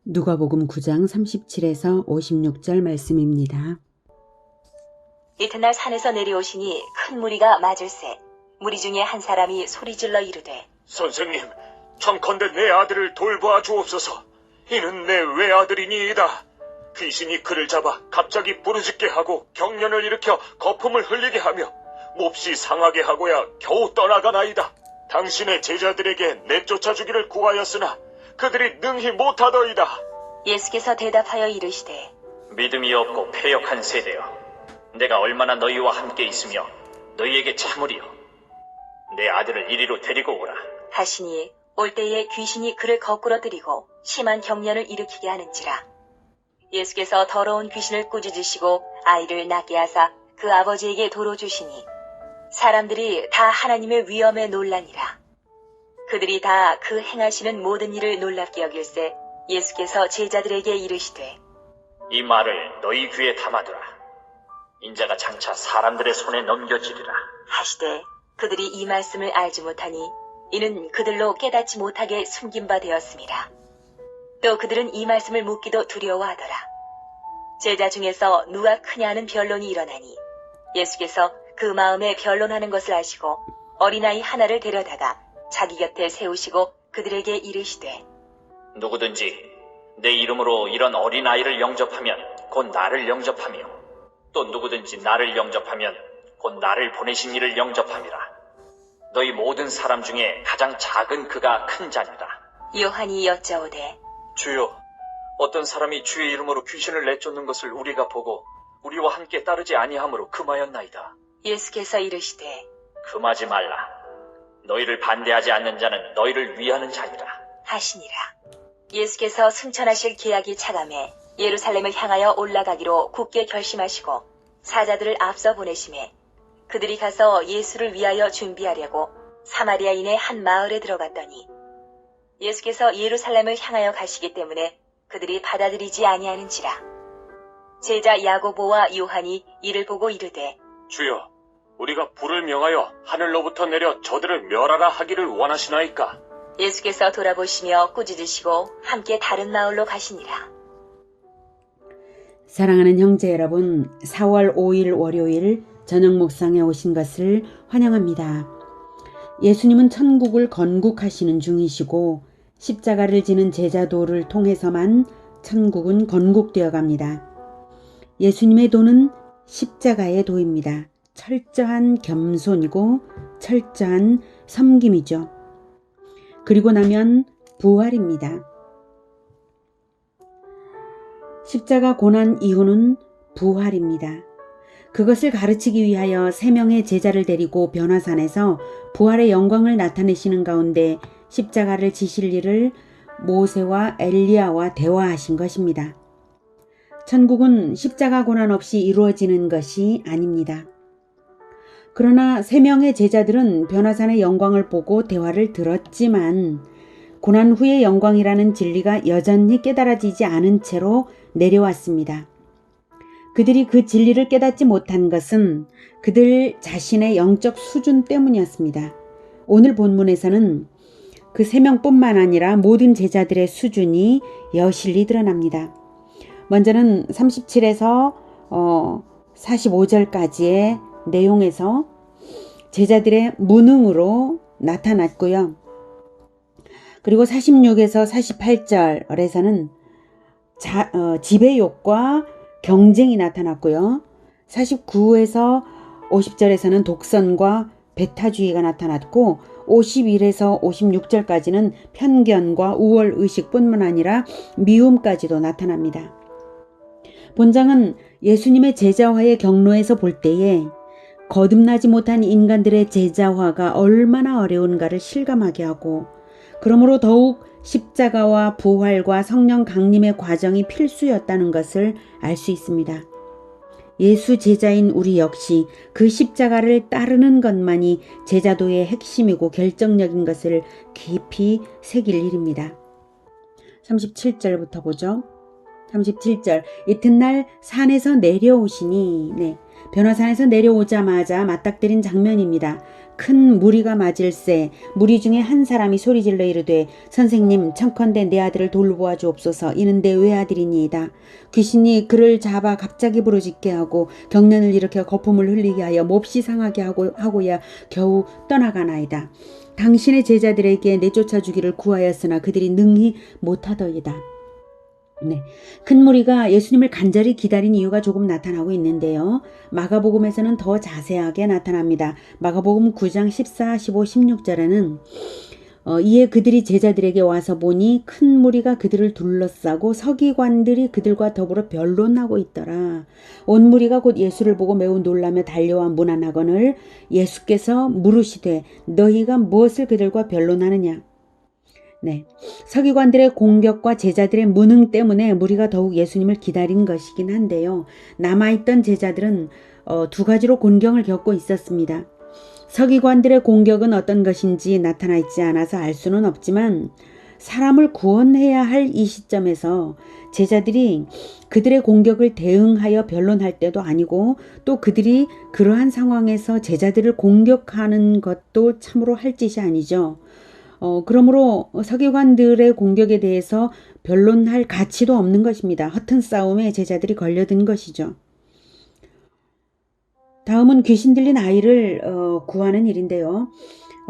누가복음 9장 37에서 56절 말씀입니다. 이튿날 산에서 내려오시니 큰 무리가 맞을세. 무리 중에 한 사람이 소리질러 이르되, 선생님, 청컨대 내 아들을 돌보아 주옵소서. 이는 내 외아들이니이다. 귀신이 그를 잡아 갑자기 부르짖게 하고 경련을 일으켜 거품을 흘리게 하며 몹시 상하게 하고야 겨우 떠나가나이다. 당신의 제자들에게 내쫓아 주기를 구하였으나 그들이 능히 못하더이다. 예수께서 대답하여 이르시되, 믿음이 없고 패역한 세대여, 내가 얼마나 너희와 함께 있으며 너희에게 참으리요. 내 아들을 이리로 데리고 오라. 하시니 올 때에 귀신이 그를 거꾸로 들이고 심한 경련을 일으키게 하는지라. 예수께서 더러운 귀신을 꾸짖으시고 아이를 낫게 하사 그 아버지에게 도로 주시니 사람들이 다 하나님의 위엄에 놀라니라. 그들이 다 그 행하시는 모든 일을 놀랍게 여길세 예수께서 제자들에게 이르시되, 이 말을 너희 귀에 담아두라. 인자가 장차 사람들의 손에 넘겨지리라. 하시되 그들이 이 말씀을 알지 못하니 이는 그들로 깨닫지 못하게 숨긴 바 되었습니다. 또 그들은 이 말씀을 묻기도 두려워하더라. 제자 중에서 누가 크냐 하는 변론이 일어나니 예수께서 그 마음에 변론하는 것을 아시고 어린아이 하나를 데려다가 자기 곁에 세우시고 그들에게 이르시되, 누구든지 내 이름으로 이런 어린아이를 영접하면 곧 나를 영접하며, 또 누구든지 나를 영접하면 곧 나를 보내신 이를 영접함이라. 너희 모든 사람 중에 가장 작은 그가 큰 자니라. 요한이 여짜오되, 주여, 어떤 사람이 주의 이름으로 귀신을 내쫓는 것을 우리가 보고 우리와 함께 따르지 아니하므로 금하였나이다. 예수께서 이르시되, 금하지 말라. 너희를 반대하지 않는 자는 너희를 위하는 자니라. 하시니라. 예수께서 승천하실 계약이 차감해 예루살렘을 향하여 올라가기로 굳게 결심하시고 사자들을 앞서 보내심에 그들이 가서 예수를 위하여 준비하려고 사마리아인의 한 마을에 들어갔더니 예수께서 예루살렘을 향하여 가시기 때문에 그들이 받아들이지 아니하는지라. 제자 야고보와 요한이 이를 보고 이르되, 주여, 우리가 불을 명하여 하늘로부터 내려 저들을 멸하라 하기를 원하시나이까? 예수께서 돌아보시며 꾸짖으시고 함께 다른 마을로 가시니라. 사랑하는 형제 여러분, 4월 5일 월요일 저녁 묵상에 오신 것을 환영합니다. 예수님은 천국을 건국하시는 중이시고 십자가를 지는 제자도를 통해서만 천국은 건국되어 갑니다. 예수님의 도는 십자가의 도입니다. 철저한 겸손이고 철저한 섬김이죠. 그리고 나면 부활입니다. 십자가 고난 이후는 부활입니다. 그것을 가르치기 위하여 3명의 제자를 데리고 변화산에서 부활의 영광을 나타내시는 가운데 십자가를 지실 일을 모세와 엘리야와 대화하신 것입니다. 천국은 십자가 고난 없이 이루어지는 것이 아닙니다. 그러나 3명의 제자들은 변화산의 영광을 보고 대화를 들었지만 고난 후의 영광이라는 진리가 여전히 깨달아지지 않은 채로 내려왔습니다. 그들이 그 진리를 깨닫지 못한 것은 그들 자신의 영적 수준 때문이었습니다. 오늘 본문에서는 그 3명뿐만 아니라 모든 제자들의 수준이 여실히 드러납니다. 먼저는 37에서 45절까지의 내용에서 제자들의 무능으로 나타났고요. 그리고 46에서 48절에서는 지배욕과 경쟁이 나타났고요. 49에서 50절에서는 독선과 배타주의가 나타났고 51에서 56절까지는 편견과 우월의식뿐만 아니라 미움까지도 나타납니다. 본장은 예수님의 제자화의 경로에서 볼 때에 거듭나지 못한 인간들의 제자화가 얼마나 어려운가를 실감하게 하고 그러므로 더욱 십자가와 부활과 성령 강림의 과정이 필수였다는 것을 알 수 있습니다. 예수 제자인 우리 역시 그 십자가를 따르는 것만이 제자도의 핵심이고 결정적인 것을 깊이 새길 일입니다. 37절부터 보죠. 37절, 이튿날 산에서 내려오시니, 변화산에서 내려오자마자 맞닥뜨린 장면입니다. 큰 무리가 맞을세 무리 중에 한 사람이 소리질러 이르되 선생님 청컨대 내 아들을 돌보아 주옵소서. 이는 내 외아들이니이다. 귀신이 그를 잡아 갑자기 부르짖게 하고 경련을 일으켜 거품을 흘리게 하여 몹시 상하게 하고야 겨우 떠나가나이다. 당신의 제자들에게 내쫓아 주기를 구하였으나 그들이 능히 못하더이다. 네, 큰 무리가 예수님을 간절히 기다린 이유가 조금 나타나고 있는데요. 마가복음에서는 더 자세하게 나타납니다. 마가복음 9장 14, 15, 16절에는 이에 그들이 제자들에게 와서 보니 큰 무리가 그들을 둘러싸고 서기관들이 그들과 더불어 변론하고 있더라. 온 무리가 곧 예수를 보고 매우 놀라며 달려와 문안하거늘 예수께서 물으시되 너희가 무엇을 그들과 변론하느냐. 네, 서기관들의 공격과 제자들의 무능 때문에 무리가 더욱 예수님을 기다린 것이긴 한데요. 남아있던 제자들은 두 가지로 곤경을 겪고 있었습니다. 서기관들의 공격은 어떤 것인지 나타나 있지 않아서 알 수는 없지만 사람을 구원해야 할 이 시점에서 제자들이 그들의 공격을 대응하여 변론할 때도 아니고 또 그들이 그러한 상황에서 제자들을 공격하는 것도 참으로 할 짓이 아니죠. 그러므로 서기관들의 공격에 대해서 변론할 가치도 없는 것입니다. 허튼 싸움에 제자들이 걸려든 것이죠. 다음은 귀신 들린 아이를 구하는 일인데요.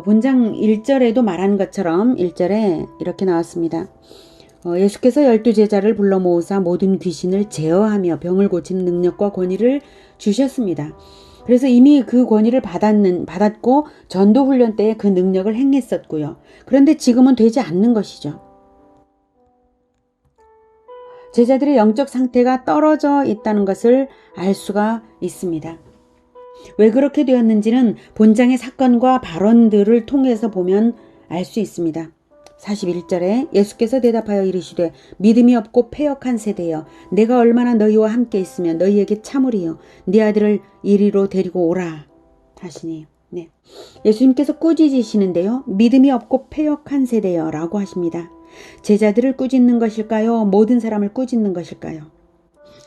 본장 1절에도 말한 것처럼 1절에 이렇게 나왔습니다. 예수께서 12제자를 불러 모으사 모든 귀신을 제어하며 병을 고치는 능력과 권위를 주셨습니다. 그래서 이미 그 권위를 받았고 전도훈련 때에 그 능력을 행했었고요. 그런데 지금은 되지 않는 것이죠. 제자들의 영적 상태가 떨어져 있다는 것을 알 수가 있습니다. 왜 그렇게 되었는지는 본장의 사건과 발언들을 통해서 보면 알 수 있습니다. 41절에 예수께서 대답하여 이르시되 믿음이 없고 패역한 세대여 내가 얼마나 너희와 함께 있으면 너희에게 참으리요 네 아들을 이리로 데리고 오라 하시니 네. 예수님께서 꾸짖으시는데요. 믿음이 없고 패역한 세대여 라고 하십니다. 제자들을 꾸짖는 것일까요? 모든 사람을 꾸짖는 것일까요?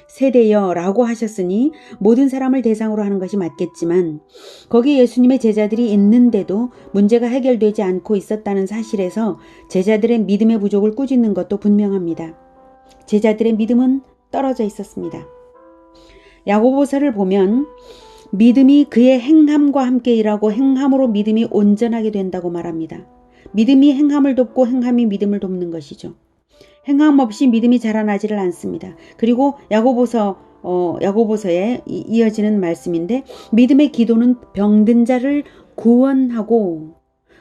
세대여 라고 하셨으니 모든 사람을 대상으로 하는 것이 맞겠지만 거기 예수님의 제자들이 있는데도 문제가 해결되지 않고 있었다는 사실에서 제자들의 믿음의 부족을 꾸짖는 것도 분명합니다. 제자들의 믿음은 떨어져 있었습니다. 야고보서를 보면 믿음이 그의 행함과 함께 일하고 행함으로 믿음이 온전하게 된다고 말합니다. 믿음이 행함을 돕고 행함이 믿음을 돕는 것이죠. 행함 없이 믿음이 자라나지를 않습니다. 그리고 야고보서에 이어지는 말씀인데 믿음의 기도는 병든 자를 구원하고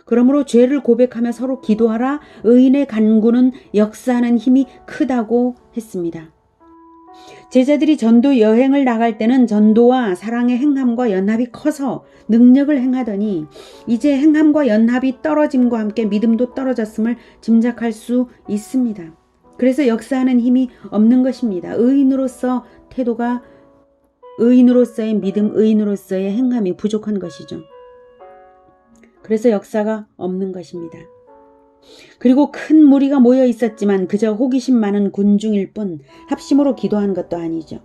그러므로 죄를 고백하며 서로 기도하라 의인의 간구는 역사하는 힘이 크다고 했습니다. 제자들이 전도 여행을 나갈 때는 전도와 사랑의 행함과 연합이 커서 능력을 행하더니 이제 행함과 연합이 떨어짐과 함께 믿음도 떨어졌음을 짐작할 수 있습니다. 그래서 역사하는 힘이 없는 것입니다. 의인으로서의 믿음, 의인으로서의 행함이 부족한 것이죠. 그래서 역사가 없는 것입니다. 그리고 큰 무리가 모여 있었지만 그저 호기심 많은 군중일 뿐 합심으로 기도한 것도 아니죠.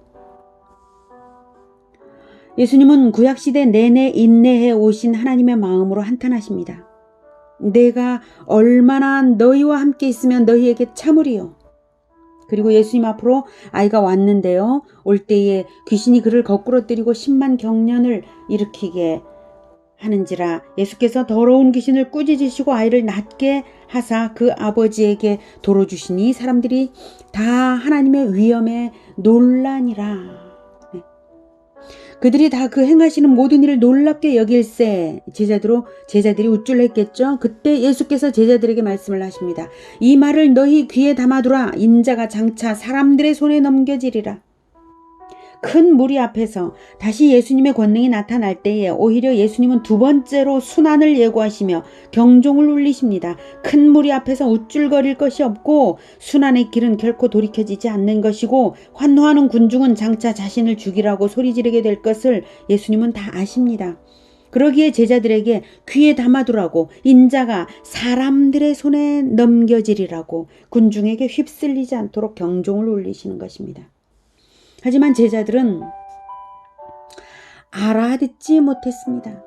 예수님은 구약시대 내내 인내해 오신 하나님의 마음으로 한탄하십니다. 내가 얼마나 너희와 함께 있으면 너희에게 참으리요. 그리고 예수님 앞으로 아이가 왔는데요. 올 때에 귀신이 그를 거꾸로 때리고 10만 경련을 일으키게 하는지라 예수께서 더러운 귀신을 꾸짖으시고 아이를 낫게 하사 그 아버지에게 도로 주시니 사람들이 다 하나님의 위엄에 놀라니라. 네. 그들이 다 그 행하시는 모든 일을 놀랍게 여길세 제자들이 우쭐했겠죠. 그때 예수께서 제자들에게 말씀을 하십니다. 이 말을 너희 귀에 담아두라. 인자가 장차 사람들의 손에 넘겨지리라. 큰 무리 앞에서 다시 예수님의 권능이 나타날 때에 오히려 예수님은 두 번째로 순환을 예고하시며 경종을 울리십니다. 큰 무리 앞에서 우쭐거릴 것이 없고 순환의 길은 결코 돌이켜지지 않는 것이고 환호하는 군중은 장차 자신을 죽이라고 소리지르게 될 것을 예수님은 다 아십니다. 그러기에 제자들에게 귀에 담아두라고 인자가 사람들의 손에 넘겨지리라고 군중에게 휩쓸리지 않도록 경종을 울리시는 것입니다. 하지만 제자들은 알아듣지 못했습니다.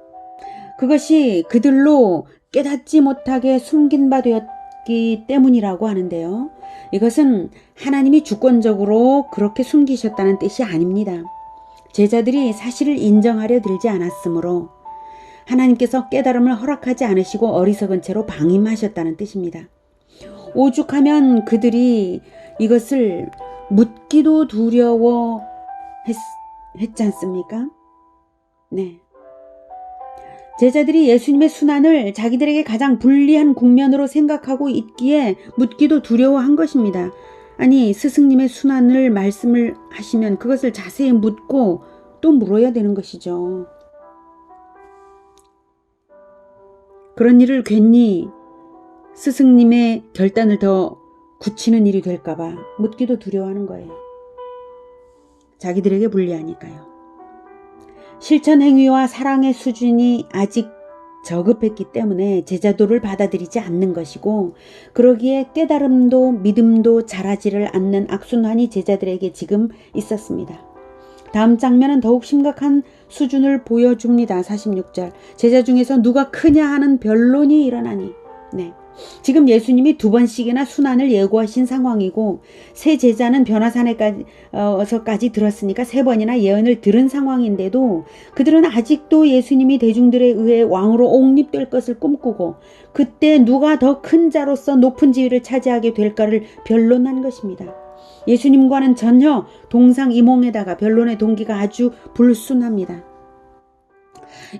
그것이 그들로 깨닫지 못하게 숨긴 바 되었기 때문이라고 하는데요. 이것은 하나님이 주권적으로 그렇게 숨기셨다는 뜻이 아닙니다. 제자들이 사실을 인정하려 들지 않았으므로 하나님께서 깨달음을 허락하지 않으시고 어리석은 채로 방임하셨다는 뜻입니다. 오죽하면 그들이 이것을 묻기도 두려워 했지 않습니까? 네. 제자들이 예수님의 순환을 자기들에게 가장 불리한 국면으로 생각하고 있기에 묻기도 두려워한 것입니다. 아니, 스승님의 순환을 말씀을 하시면 그것을 자세히 묻고 또 물어야 되는 것이죠. 그런 일을 괜히 스승님의 결단을 더 굳히는 일이 될까봐 묻기도 두려워하는 거예요. 자기들에게 불리하니까요. 실천 행위와 사랑의 수준이 아직 저급했기 때문에 제자도를 받아들이지 않는 것이고, 그러기에 깨달음도 믿음도 자라지를 않는 악순환이 제자들에게 지금 있었습니다. 다음 장면은 더욱 심각한 수준을 보여줍니다. 46절. 제자 중에서 누가 크냐 하는 변론이 일어나니. 네. 지금 예수님이 2번씩이나 순환을 예고하신 상황이고, 세 제자는 변화산에까지 들었으니까 3번이나 예언을 들은 상황인데도 그들은 아직도 예수님이 대중들에 의해 왕으로 옹립될 것을 꿈꾸고, 그때 누가 더 큰 자로서 높은 지위를 차지하게 될까를 변론한 것입니다. 예수님과는 전혀 동상이몽에다가 변론의 동기가 아주 불순합니다.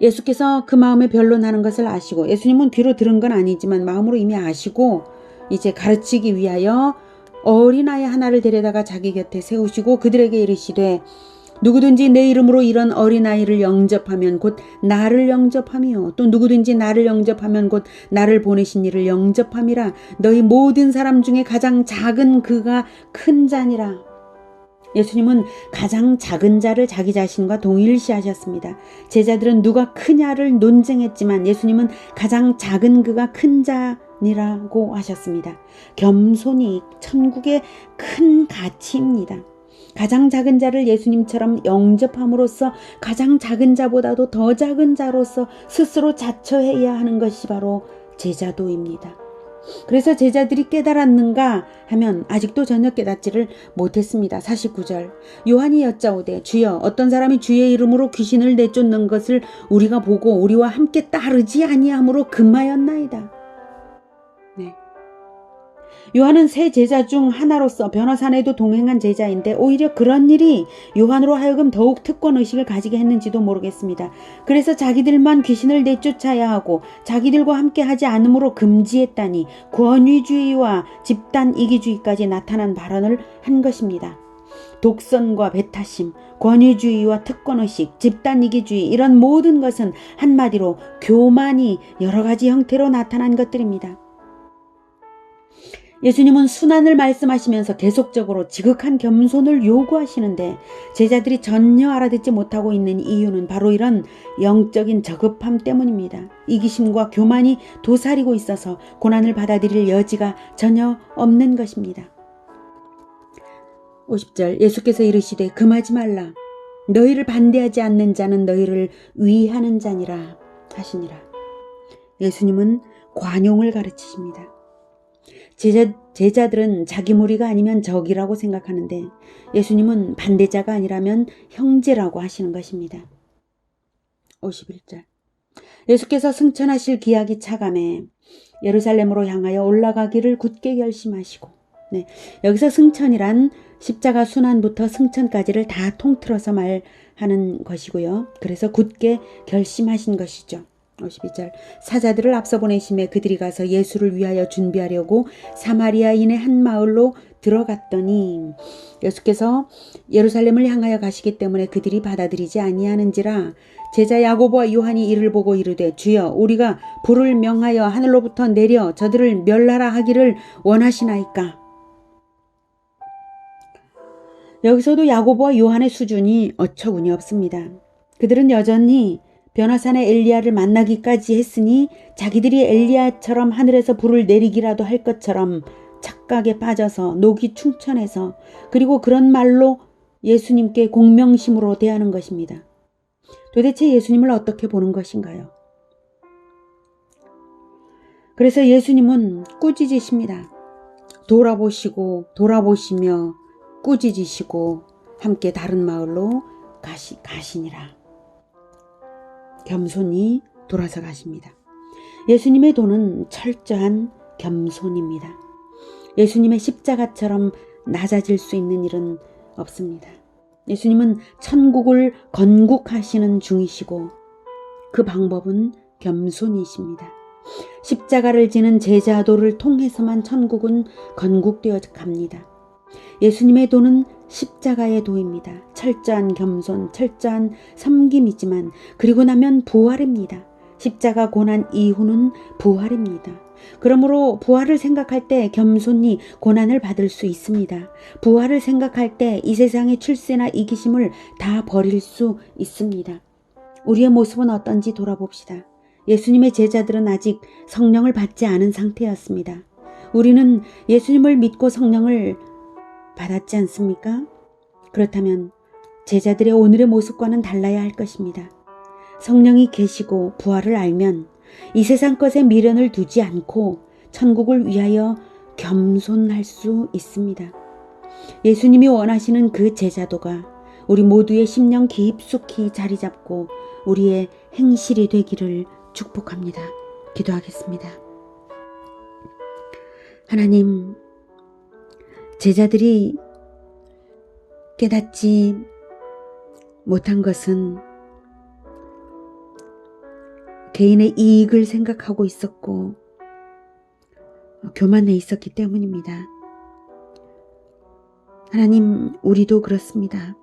예수께서 그 마음에 변론하는 것을 아시고, 예수님은 귀로 들은 건 아니지만 마음으로 이미 아시고 이제 가르치기 위하여 어린아이 하나를 데려다가 자기 곁에 세우시고 그들에게 이르시되, 누구든지 내 이름으로 이런 어린아이를 영접하면 곧 나를 영접하며, 또 누구든지 나를 영접하면 곧 나를 보내신 이를 영접함이라. 너희 모든 사람 중에 가장 작은 그가 큰 자니라. 예수님은 가장 작은 자를 자기 자신과 동일시하셨습니다. 제자들은 누가 크냐를 논쟁했지만 예수님은 가장 작은 그가 큰 자니라고 하셨습니다. 겸손이 천국의 큰 가치입니다. 가장 작은 자를 예수님처럼 영접함으로써 가장 작은 자보다도 더 작은 자로서 스스로 자처해야 하는 것이 바로 제자도입니다. 그래서 제자들이 깨달았는가 하면 아직도 전혀 깨닫지를 못했습니다. 49절. 요한이 여짜오되, 주여, 어떤 사람이 주의 이름으로 귀신을 내쫓는 것을 우리가 보고 우리와 함께 따르지 아니함으로 금하였나이다. 네. 요한은 세 제자 중 하나로서 변화산에도 동행한 제자인데 오히려 그런 일이 요한으로 하여금 더욱 특권의식을 가지게 했는지도 모르겠습니다. 그래서 자기들만 귀신을 내쫓아야 하고 자기들과 함께 하지 않으므로 금지했다니 권위주의와 집단 이기주의까지 나타난 발언을 한 것입니다. 독선과 배타심, 권위주의와 특권의식, 집단 이기주의, 이런 모든 것은 한마디로 교만이 여러 가지 형태로 나타난 것들입니다. 예수님은 순환을 말씀하시면서 계속적으로 지극한 겸손을 요구하시는데 제자들이 전혀 알아듣지 못하고 있는 이유는 바로 이런 영적인 저급함 때문입니다. 이기심과 교만이 도사리고 있어서 고난을 받아들일 여지가 전혀 없는 것입니다. 50절. 예수께서 이르시되 금하지 말라. 너희를 반대하지 않는 자는 너희를 위하는 자니라 하시니라. 예수님은 관용을 가르치십니다. 제자들은 자기 무리가 아니면 적이라고 생각하는데 예수님은 반대자가 아니라면 형제라고 하시는 것입니다. 51절. 예수께서 승천하실 기약이 차감해 예루살렘으로 향하여 올라가기를 굳게 결심하시고, 네, 여기서 승천이란 십자가 순환부터 승천까지를 다 통틀어서 말하는 것이고요. 그래서 굳게 결심하신 것이죠. 52절. 사자들을 앞서 보내심에 그들이 가서 예수를 위하여 준비하려고 사마리아인의 한 마을로 들어갔더니, 예수께서 예루살렘을 향하여 가시기 때문에 그들이 받아들이지 아니하는지라 제자 야고보와 요한이 이를 보고 이르되, 주여, 우리가 불을 명하여 하늘로부터 내려 저들을 멸하라 하기를 원하시나이까. 여기서도 야고보와 요한의 수준이 어처구니 없습니다. 그들은 여전히 변화산의 엘리야를 만나기까지 했으니 자기들이 엘리야처럼 하늘에서 불을 내리기라도 할 것처럼 착각에 빠져서 녹이 충천해서, 그리고 그런 말로 예수님께 공명심으로 대하는 것입니다. 도대체 예수님을 어떻게 보는 것인가요? 그래서 예수님은 꾸짖으십니다. 돌아보시며 꾸짖으시고 함께 다른 마을로 가시니라. 겸손히 돌아서 가십니다. 예수님의 도는 철저한 겸손입니다. 예수님의 십자가처럼 낮아질 수 있는 일은 없습니다. 예수님은 천국을 건국하시는 중이시고 그 방법은 겸손이십니다. 십자가를 지는 제자도를 통해서만 천국은 건국되어 갑니다. 예수님의 도는 십자가의 도입니다. 철저한 겸손, 철저한 섬김이지만 그리고 나면 부활입니다. 십자가 고난 이후는 부활입니다. 그러므로 부활을 생각할 때 겸손히 고난을 받을 수 있습니다. 부활을 생각할 때 이 세상의 출세나 이기심을 다 버릴 수 있습니다. 우리의 모습은 어떤지 돌아봅시다. 예수님의 제자들은 아직 성령을 받지 않은 상태였습니다. 우리는 예수님을 믿고 성령을 받았지 않습니까? 그렇다면 제자들의 오늘의 모습과는 달라야 할 것입니다. 성령이 계시고 부활을 알면 이 세상 것에 미련을 두지 않고 천국을 위하여 겸손할 수 있습니다. 예수님이 원하시는 그 제자도가 우리 모두의 심령 깊숙이 자리 잡고 우리의 행실이 되기를 축복합니다. 기도하겠습니다. 하나님, 제자들이 깨닫지 못한 것은 개인의 이익을 생각하고 있었고 교만해 있었기 때문입니다. 하나님, 우리도 그렇습니다.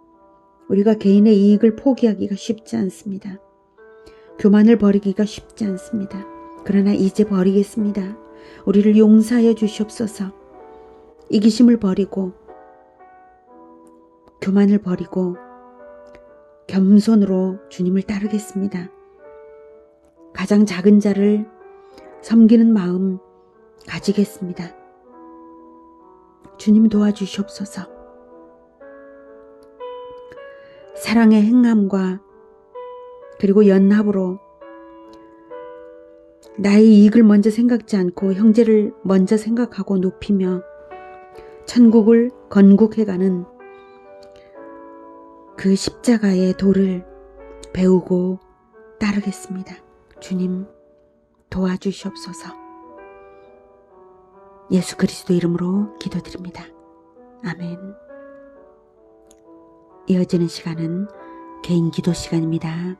우리가 개인의 이익을 포기하기가 쉽지 않습니다. 교만을 버리기가 쉽지 않습니다. 그러나 이제 버리겠습니다. 우리를 용서하여 주시옵소서. 이기심을 버리고 교만을 버리고 겸손으로 주님을 따르겠습니다. 가장 작은 자를 섬기는 마음 가지겠습니다. 주님 도와주시옵소서. 사랑의 행함과 그리고 연합으로 나의 이익을 먼저 생각지 않고 형제를 먼저 생각하고 높이며 천국을 건국해가는 그 십자가의 도를 배우고 따르겠습니다. 주님 도와주시옵소서. 예수 그리스도 이름으로 기도드립니다. 아멘. 이어지는 시간은 개인 기도 시간입니다.